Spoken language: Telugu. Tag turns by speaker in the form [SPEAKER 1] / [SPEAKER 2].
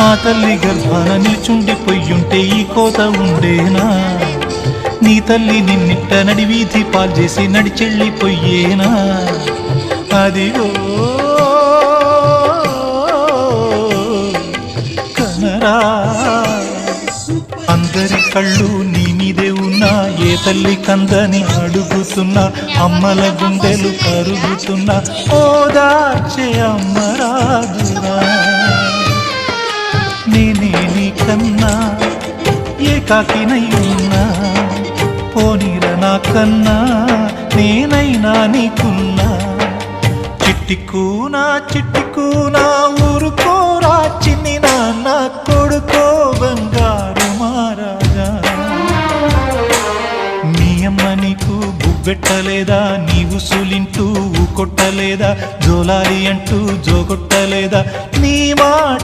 [SPEAKER 1] ఆ తల్లి గర్భాన నిల్చుండిపోయుంటే ఈ కోత ఉండేనా? నీ తల్లి నిన్నిట్ట నడివీధి పాల్చేసి నడిచెళ్ళిపోయేనా? అదిగో కనరా, అందరి కళ్ళు నీ మీదే ఉన్నా, ఏ తల్లి కందని అడుగుతున్నా, అమ్మల గుండెలు కరుగుతున్నా, ఓదార్చే అమ్మరాదురా. నేనే నీ కన్నా ఏకాకినై ఉన్నా, పోనీర నా కన్నా నేనైనా నీకున్నా. చిట్టికూనా చిట్టికూనా ఊరుకోరా చిన్ని నాన్న కొడుకో బంగారు మహారాజా. నీ అమ్మ నీకు బువ్వెట్టలేదా? నీవు సూలింటూ కొట్టలేదా? జోలాలి అంటూ జోగొట్టలేదా? నీ మాట